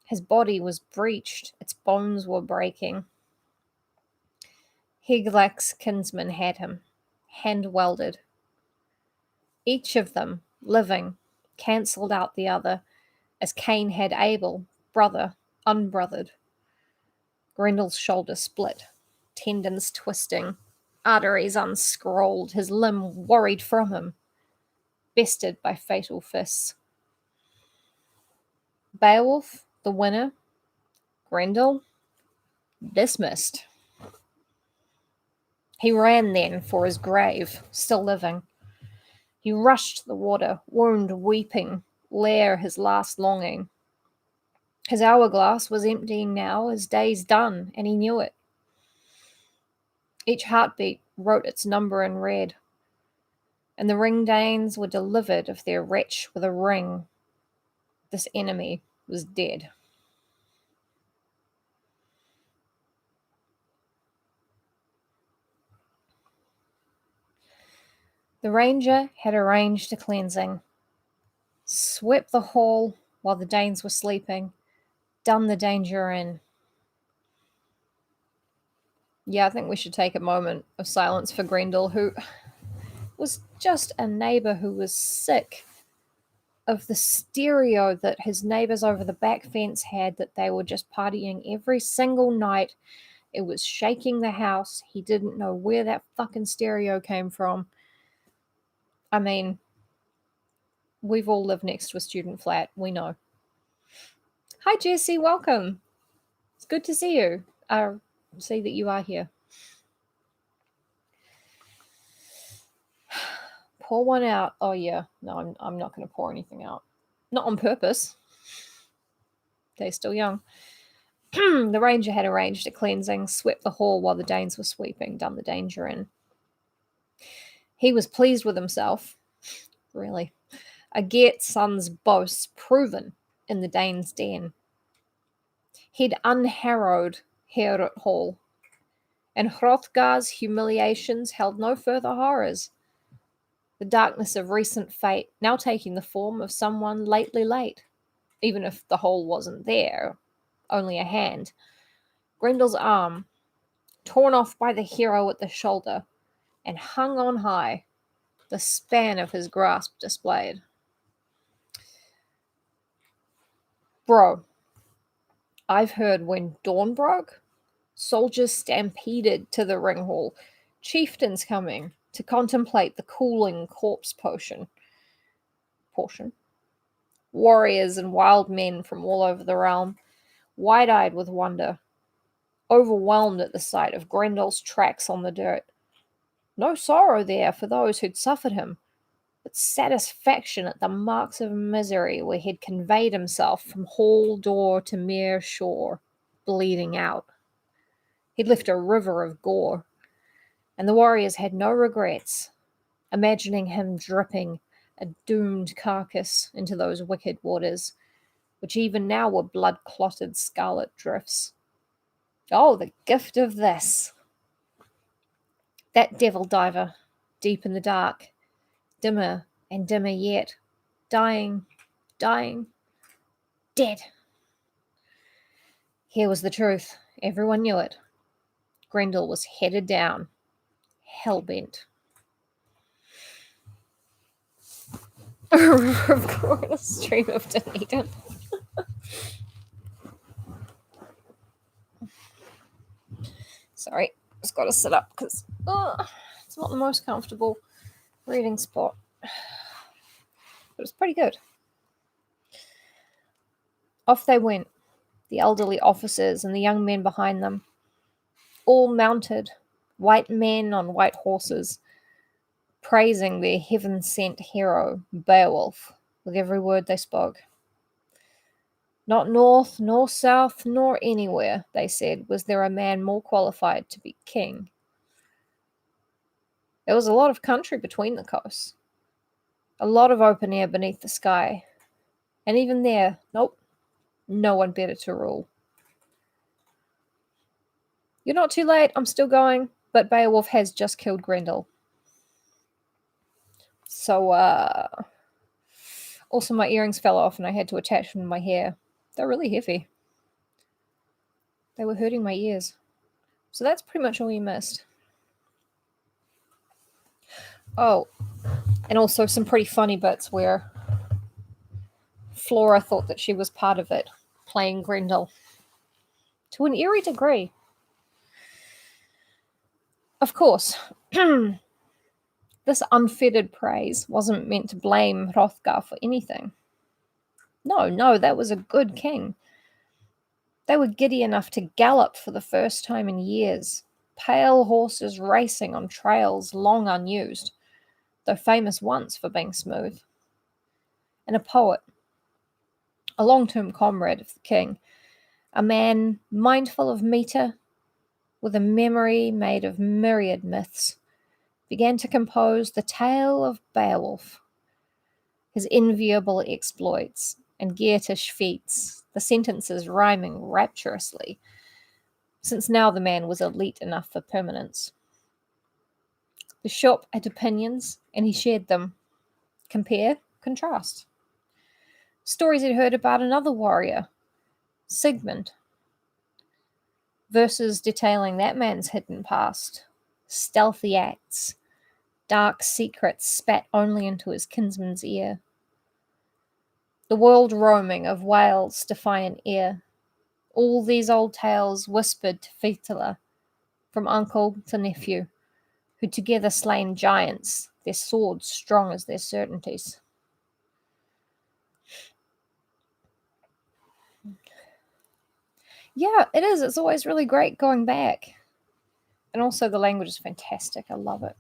His body was breached, its bones were breaking. Higlac's kinsmen had him, hand-welded. Each of them, living, cancelled out the other, as Cain had Abel, brother, unbrothered. Grendel's shoulder split, tendons twisting, arteries unscrolled, his limb worried from him, bested by fatal fists. Beowulf, the winner, Grendel, dismissed. He ran then for his grave, still living. He rushed to the water, wound weeping, lair his last longing. His hourglass was emptying now, his days done, and he knew it. Each heartbeat wrote its number in red, and the Ring Danes were delivered of their wretch with a ring. This enemy was dead. The ranger had arranged a cleansing, swept the hall while the Danes were sleeping, done the danger in. Yeah, I think we should take a moment of silence for Grendel, who was just a neighbor who was sick of the stereo that his neighbors over the back fence had, that they were just partying every single night. It was shaking the house. He didn't know where that fucking stereo came from. I mean, we've all lived next to a student flat. We know. Hi, Jessie. Welcome. It's good to see you. See that you are here. Pour one out. Oh yeah, no, I'm not going to pour anything out. Not on purpose. They're still young. The ranger had arranged a cleansing, swept the hall while the Danes were sweeping, done the danger in. He was pleased with himself. Really. A Geert's son's boasts proven in the Danes' den. He'd unharrowed Heorot Hall, and Hrothgar's humiliations held no further horrors. The darkness of recent fate now taking the form of someone lately late, even if the hole wasn't there, only a hand. Grendel's arm, torn off by the hero at the shoulder, and hung on high, the span of his grasp displayed. Bro, I've heard when dawn broke, soldiers stampeded to the ring hall, chieftains coming to contemplate the cooling corpse portion. Warriors and wild men from all over the realm, wide-eyed with wonder, overwhelmed at the sight of Grendel's tracks on the dirt. No sorrow there for those who'd suffered him, but satisfaction at the marks of misery where he'd conveyed himself from hall door to mere shore, bleeding out. He'd left a river of gore, and the warriors had no regrets, imagining him dripping a doomed carcass into those wicked waters, which even now were blood-clotted scarlet drifts. Oh, the gift of this! That devil diver, deep in the dark, dimmer and dimmer yet, dying, dead. Here was the truth. Everyone knew it. Grendel was headed down, hell-bent. A river of gore and a stream of Dunedin. Sorry, just got to sit up because it's not the most comfortable reading spot. But it's pretty good. Off they went, the elderly officers and the young men behind them, all mounted, white men on white horses, praising their heaven-sent hero, Beowulf, with every word they spoke. Not north, nor south, nor anywhere, they said, was there a man more qualified to be king. There was a lot of country between the coasts, a lot of open air beneath the sky, and even there, nope, no one better to rule. You're not too late, I'm still going, but Beowulf has just killed Grendel. So, also my earrings fell off and I had to attach them to my hair. They're really heavy. They were hurting my ears. So that's pretty much all you missed. Oh, and also some pretty funny bits where Flora thought that she was part of it, playing Grendel. To an eerie degree. Of course, this unfettered praise wasn't meant to blame Hrothgar for anything. No, that was a good king. They were giddy enough to gallop for the first time in years, pale horses racing on trails long unused, though famous once for being smooth. And a poet, a long-term comrade of the king, a man mindful of metre, with a memory made of myriad myths, began to compose the tale of Beowulf, his enviable exploits and Geertish feats, the sentences rhyming rapturously, since now the man was elite enough for permanence. The shop had opinions, and he shared them. Compare, contrast. Stories he'd heard about another warrior, Sigmund. Verses detailing that man's hidden past, stealthy acts, dark secrets spat only into his kinsman's ear. The world roaming of Wales' defiant ear. All these old tales whispered to Fitela, from uncle to nephew, who'd together slain giants, their swords strong as their certainties. Yeah, it is. It's always really great going back. And also the language is fantastic. I love it.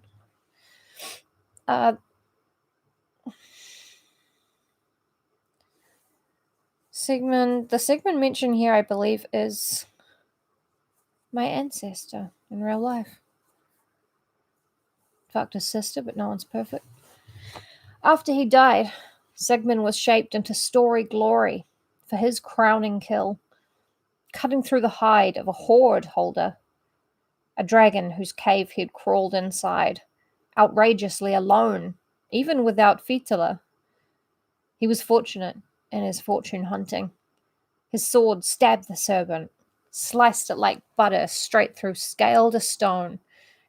Sigmund, the Sigmund mentioned here, I believe, is my ancestor in real life. Fucked his sister, but no one's perfect. After he died, Sigmund was shaped into story glory for his crowning kill, cutting through the hide of a hoard holder, a dragon whose cave he'd crawled inside, outrageously alone, even without Fitila. He was fortunate in his fortune hunting. His sword stabbed the serpent, sliced it like butter straight through scale to stone,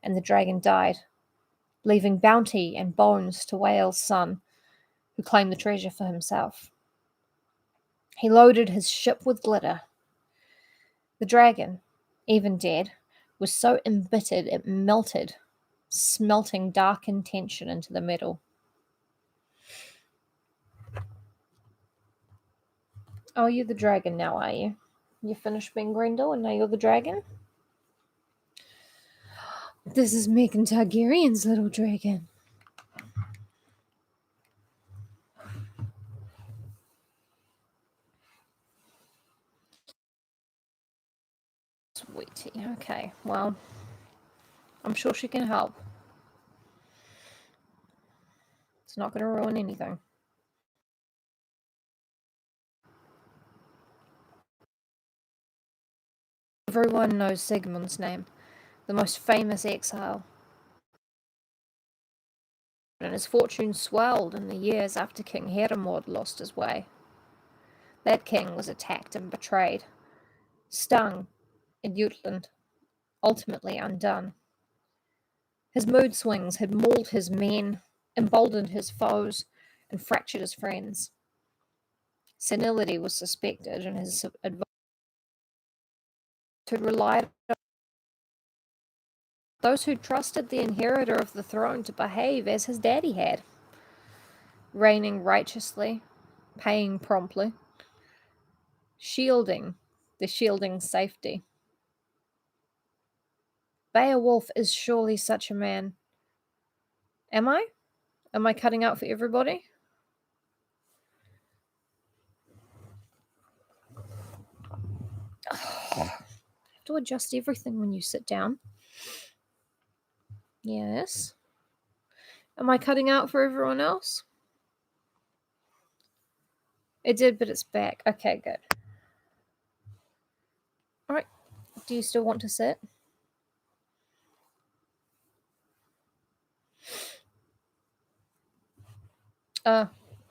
and the dragon died, leaving bounty and bones to Whale's son, who claimed the treasure for himself. He loaded his ship with glitter. The dragon, even dead, was so embittered it melted, smelting dark intention into the metal. Oh, you're the dragon now, are you? You finished being Grendel and now you're the dragon? This is Megan Targaryen's little dragon. Sweetie. Okay, well, I'm sure she can help. It's not going to ruin anything. Everyone knows Sigmund's name, the most famous exile. And his fortune swelled in the years after King Hermod lost his way. That king was attacked and betrayed, stung in Jutland, ultimately undone. His mood swings had mauled his men, emboldened his foes, and fractured his friends. Senility was suspected, and his advisors had relied on those who trusted the inheritor of the throne to behave as his daddy had, reigning righteously, paying promptly, shielding the shielding's safety. Beowulf is surely such a man. Am I? Am I cutting out for everybody? You have to adjust everything when you sit down. Yes. Am I cutting out for everyone else? It did, but it's back. Okay, good. All right. Do you still want to sit?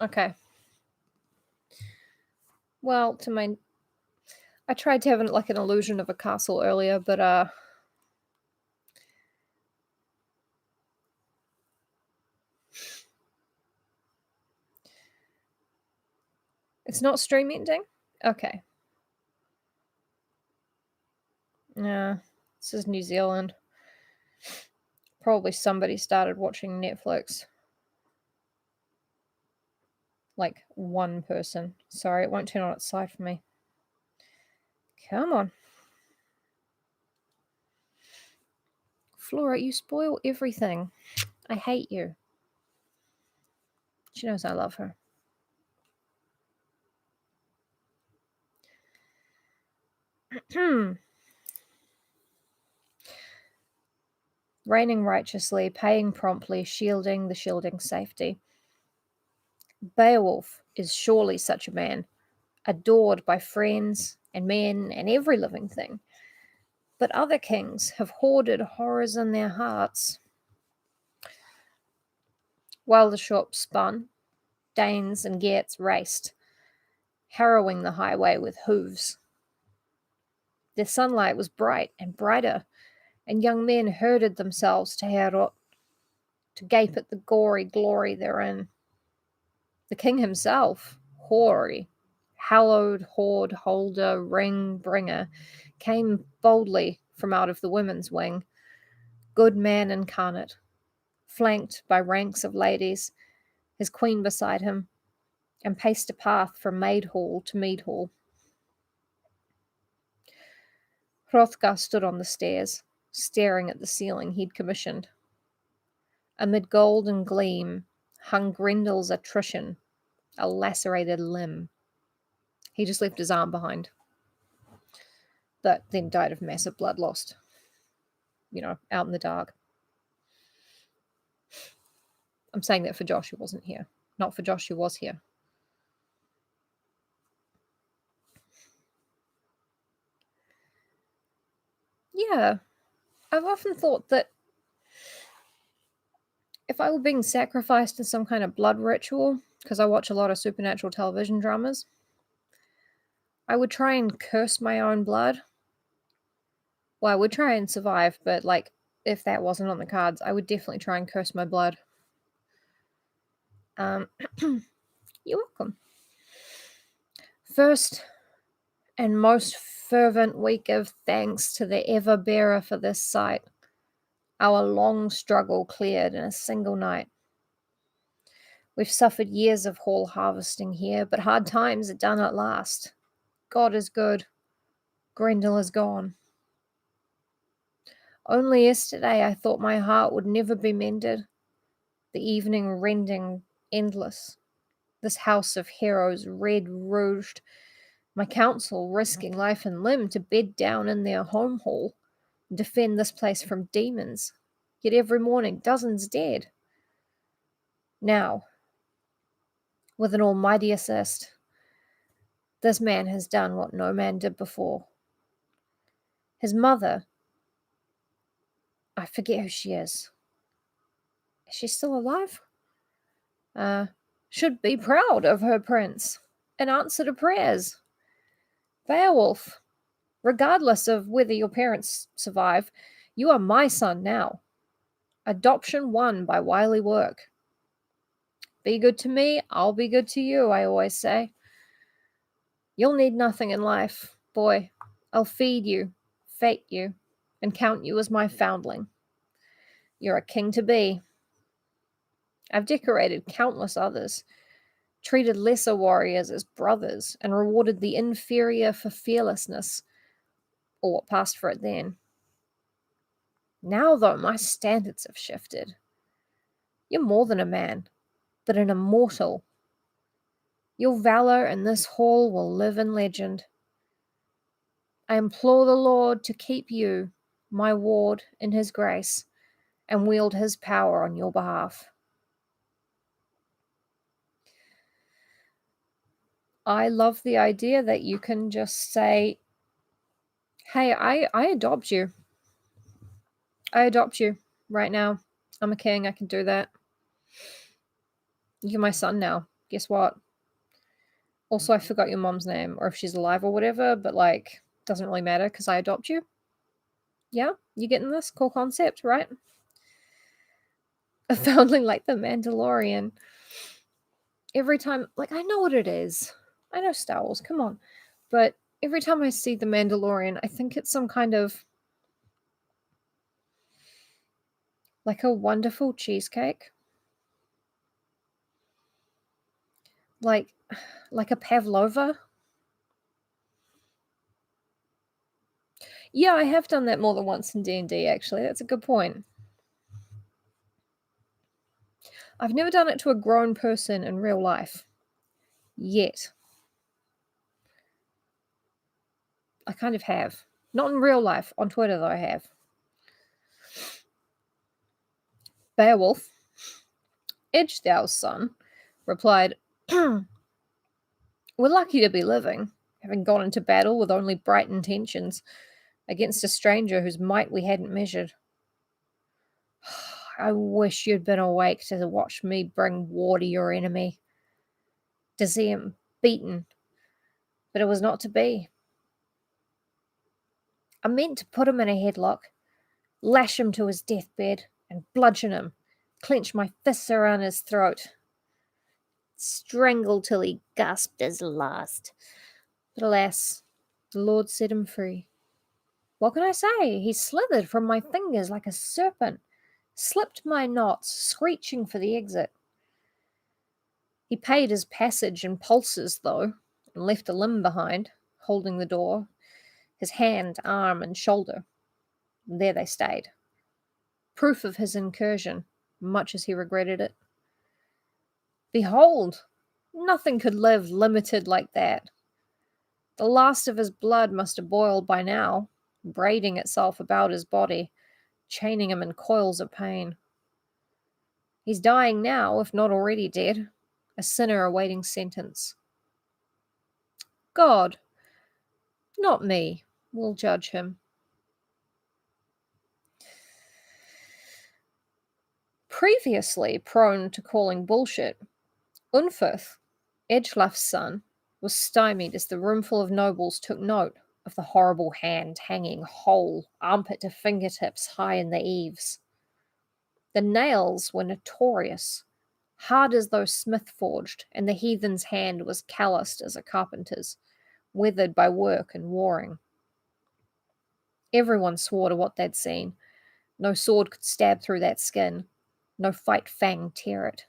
Okay. Well, I tried to have an illusion of a castle earlier, but it's not stream ending? Okay. Yeah, this is New Zealand. Probably somebody started watching Netflix. Like one person. Sorry, it won't turn on its side for me. Come on. Flora, you spoil everything. I hate you. She knows I love her. Reigning righteously, paying promptly, shielding the shielding's safety. Beowulf is surely such a man, adored by friends and men and every living thing. But other kings have hoarded horrors in their hearts. While the shop spun, Danes and Geats raced, harrowing the highway with hooves. The sunlight was bright and brighter, and young men herded themselves to Heorot, to gape at the gory glory therein. The king himself, hoary, hallowed hoard holder, ring bringer, came boldly from out of the women's wing, good man incarnate, flanked by ranks of ladies, his queen beside him, and paced a path from maid hall to mead hall. Hrothgar stood on the stairs, staring at the ceiling he'd commissioned. Amid gold and gleam hung Grendel's attrition, a lacerated limb. He just left his arm behind. But then died of massive blood loss, out in the dark. I'm saying that for Josh, who wasn't here. Not for Josh, who was here. Yeah. I've often thought that if I were being sacrificed in some kind of blood ritual, because I watch a lot of supernatural television dramas, I would try and curse my own blood. Well, I would try and survive, but, if that wasn't on the cards, I would definitely try and curse my blood. You're welcome. First and most fervent week of thanks to the ever-bearer for this sight. Our long struggle cleared in a single night. We've suffered years of haul harvesting here, but hard times are done at last. God is good. Grendel is gone. Only yesterday I thought my heart would never be mended. The evening rending endless. This house of heroes red-rouged. My council risking life and limb to bed down in their home hall, defend this place from demons. Yet every morning dozens dead. Now, with an almighty assist, this man has done what no man did before. His mother, I forget who she is. Is she still alive? Should be proud of her prince. In answer to prayers. BEOWULF, regardless of whether your parents survive, you are my son now. Adoption won by wily work. Be good to me, I'll be good to you, I always say. You'll need nothing in life, boy. I'll feed you, fate you, and count you as my foundling. You're a king to be. I've decorated countless others, treated lesser warriors as brothers, and rewarded the inferior for fearlessness, or what passed for it then. Now, though, my standards have shifted. You're more than a man, but an immortal. Your valor in this hall will live in legend. I implore the Lord to keep you, my ward, in his grace, and wield his power on your behalf. I love the idea that you can just say, hey, I adopt you. I adopt you right now. I'm a king. I can do that. You're my son now. Guess what? Also, I forgot your mom's name, or if she's alive or whatever, but, doesn't really matter because I adopt you. Yeah? You getting this? Cool concept, right? A foundling like the Mandalorian. Every time, I know what it is. I know Star Wars, come on. But every time I see the Mandalorian, I think it's some kind of, a wonderful cheesecake. Like a pavlova. Yeah, I have done that more than once in D&D, actually. That's a good point. I've never done it to a grown person in real life. Yet. I kind of have. Not in real life. On Twitter, though, I have. Beowulf, Edgedale's son, replied, We're lucky to be living, having gone into battle with only bright intentions, against a stranger whose might we hadn't measured. I wish you'd been awake to watch me bring war to your enemy, to see him beaten, but it was not to be. I meant to put him in a headlock, lash him to his deathbed, and bludgeon him, clench my fists around his throat, strangle till he gasped his last. But alas, the Lord set him free. What can I say? He slithered from my fingers like a serpent, slipped my knots, screeching for the exit. He paid his passage in pulses, though, and left a limb behind, holding the door, his hand, arm, and shoulder. And there they stayed. Proof of his incursion, much as he regretted it. Behold, nothing could live limited like that. The last of his blood must have boiled by now, braiding itself about his body, chaining him in coils of pain. He's dying now, if not already dead, a sinner awaiting sentence. God, not me, will judge him. Previously prone to calling bullshit, Unferth, Edgelaf's son, was stymied as the roomful of nobles took note of the horrible hand hanging whole, armpit to fingertips, high in the eaves. The nails were notorious, hard as though smith-forged, and the heathen's hand was calloused as a carpenter's, weathered by work and warring. Everyone swore to what they'd seen. No sword could stab through that skin. No fight fang tear it.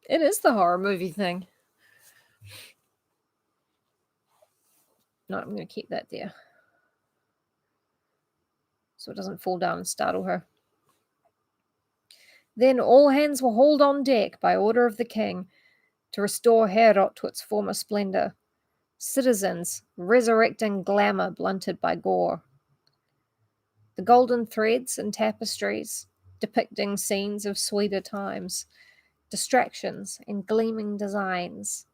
It is the horror movie thing. No, I'm going to keep that there, so it doesn't fall down and startle her. Then all hands were hauled on deck by order of the king to restore Heorot to its former splendor. Citizens, resurrecting glamour blunted by gore. The golden threads and tapestries, depicting scenes of sweeter times, distractions and gleaming designs,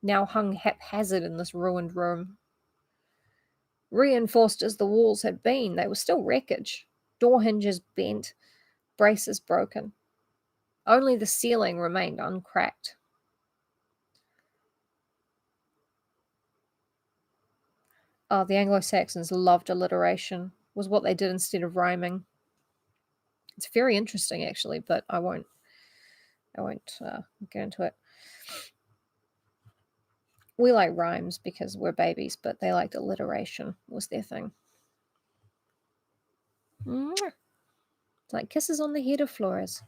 now hung haphazard in this ruined room. Reinforced as the walls had been, they were still wreckage. Door hinges bent, braces broken. Only the ceiling remained uncracked. Oh, the Anglo-Saxons loved alliteration, was what they did instead of rhyming. It's very interesting, actually, but I won't get into it. We like rhymes because we're babies, but they liked alliteration, was their thing. It's like kisses on the head of Flores.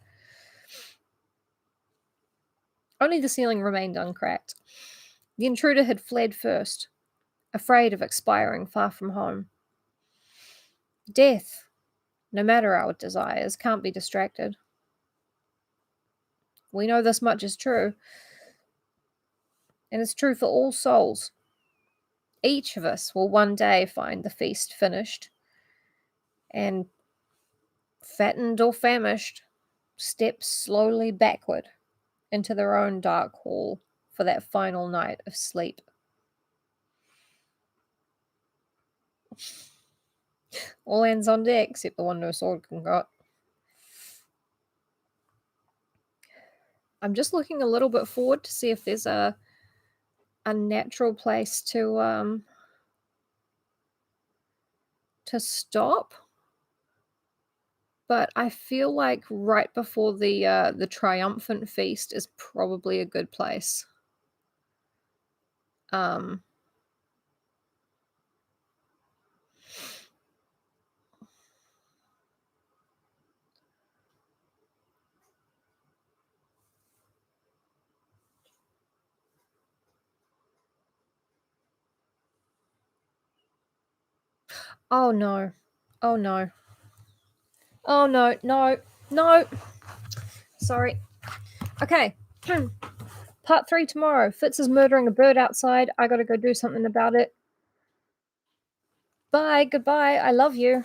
Only the ceiling remained uncracked. The intruder had fled first, afraid of expiring far from home. Death, no matter our desires, can't be distracted. We know this much is true, and it's true for all souls. Each of us will one day find the feast finished, and, fattened or famished, step slowly backward into their own dark hall for that final night of sleep. All hands on deck, except the one no sword can got. I'm just looking a little bit forward to see if there's a natural place to stop. But I feel like right before the triumphant feast is probably a good place. Oh no. Oh no. Oh no, no, no. Sorry. Okay. Part 3 tomorrow. Fitz is murdering a bird outside. I gotta go do something about it. Bye. Goodbye. I love you.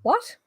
What?